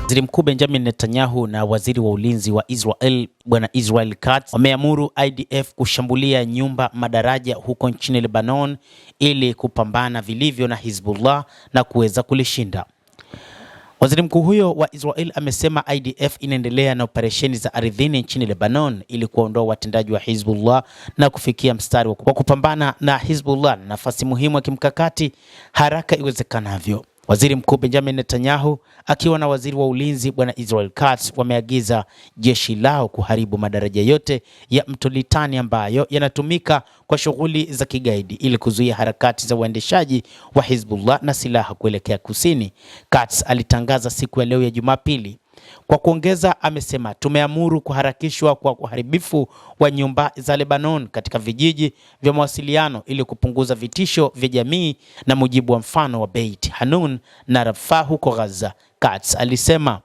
Waziri Mkuu Benjamin Netanyahu na waziri wa ulinzi wa Israel Bwana Israel Katz wameamuru IDF kushambulia nyumba, madaraja huko nchini Lebanon ili kupambana vilivyo na Hizbullah na kuweza kulishinda. Waziri mkuu huyo wa Israel amesema IDF inaendelea na operesheni za ardhini nchini Lebanon ili kuondoa watendaji wa Hizbullah na kufikia mstari wa kupambana na Hizbullah na nafasi muhimu ya kimkakati haraka iwezekanavyo. Waziri Mkuu Benjamin Netanyahu akiwa na waziri wa ulinzi Bwana Israel Katz wameagiza jeshi lao kuharibu madaraja yote ya mto Litani ambayo yanatumika kwa shughuli za kigaidi ili kuzuia harakati za uendeshaji wa Hizbullah na silaha kuelekea kusini. Katz alitangaza siku ya leo ya Jumapili. Kwa kuongeza, amesema tumeamuru kuharakishwa kwa uharibifu wa nyumba za Lebanon katika vijiji vya mawasiliano ili kupunguza vitisho vya jamii na mujibu wa mfano wa Beit Hanun na Rafah huko Gaza. Katz alisema.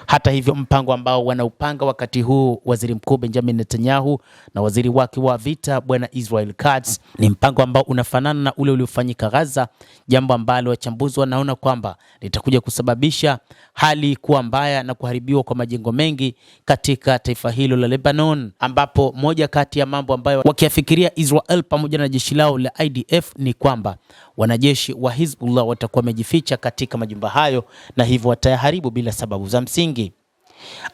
Hata hivyo, mpango ambao wanaupanga wakati huu waziri mkuu Benjamin Netanyahu na waziri wake wa vita Bwana Israel Katz ni mpango ambao unafanana na ule uliofanyika Gaza, jambo ambalo wachambuzi wanaona kwamba litakuja kusababisha hali kuwa mbaya na kuharibiwa kwa majengo mengi katika taifa hilo la Lebanon, ambapo moja kati ya mambo ambayo wakiafikiria Israel pamoja na jeshi lao la IDF ni kwamba wanajeshi wa Hizbullah watakuwa wamejificha katika majumba hayo na hivyo watayaharibu bila sababu za msingi.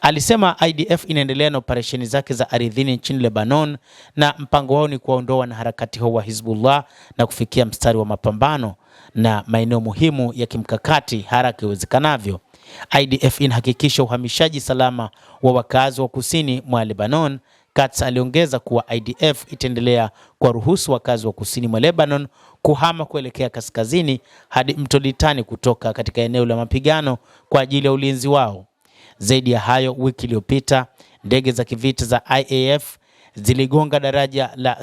Alisema IDF inaendelea na operesheni zake za ardhini nchini Lebanon na mpango wao ni kuwaondoa wanaharakati hao wa Hizbullah na kufikia mstari wa mapambano na maeneo muhimu ya kimkakati haraka iwezekanavyo. IDF inahakikisha uhamishaji salama wa wakazi wa kusini mwa Lebanon. Katz aliongeza kuwa IDF itaendelea kuwaruhusu wakazi wa kusini mwa Lebanon kuhama kuelekea kaskazini hadi mto Litani kutoka katika eneo la mapigano kwa ajili ya ulinzi wao. Zaidi ya hayo, wiki iliyopita ndege za kivita za IAF ziligonga daraja la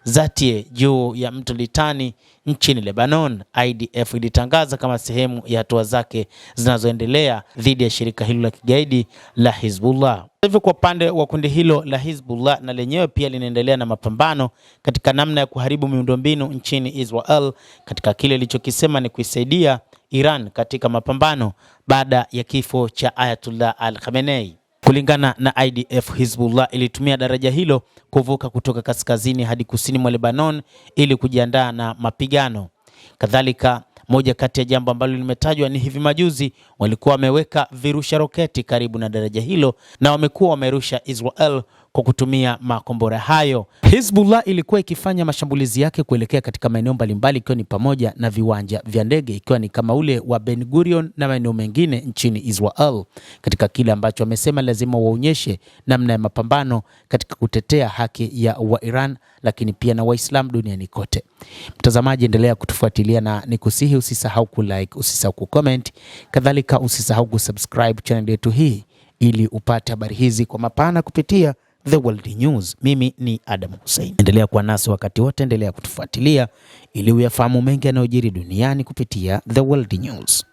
Zatie juu ya mto Litani nchini Lebanon. IDF ilitangaza kama sehemu ya hatua zake zinazoendelea dhidi ya shirika hilo la kigaidi la Hizbullah. Hivyo kwa upande wa kundi hilo la Hizbullah na lenyewe pia linaendelea na mapambano katika namna ya kuharibu miundombinu nchini Israel katika kile ilichokisema ni kuisaidia Iran katika mapambano baada ya kifo cha Ayatollah Al-Khamenei. Kulingana na IDF, Hizbullah ilitumia daraja hilo kuvuka kutoka kaskazini hadi kusini mwa Lebanon ili kujiandaa na mapigano. Kadhalika, moja kati ya jambo ambalo limetajwa ni hivi majuzi walikuwa wameweka virusha roketi karibu na daraja hilo na wamekuwa wamerusha Israel kwa kutumia makombora hayo. Hizbullah ilikuwa ikifanya mashambulizi yake kuelekea katika maeneo mbalimbali ikiwa ni pamoja na viwanja vya ndege ikiwa ni kama ule wa Ben Gurion na maeneo mengine nchini Israel, katika kile ambacho wamesema lazima waonyeshe namna ya mapambano katika kutetea haki ya wa Iran lakini pia na Waislamu duniani kote. Mtazamaji, endelea kutufuatilia na nikusihi usisahau kulike, usisahau kucomment, kadhalika usisahau kusubscribe channel yetu hii ili upate habari hizi kwa mapana kupitia The World News. Mimi ni Adam Hussein. Endelea kuwa nasi wakati wote, endelea kutufuatilia ili uyafahamu mengi yanayojiri duniani kupitia The World News.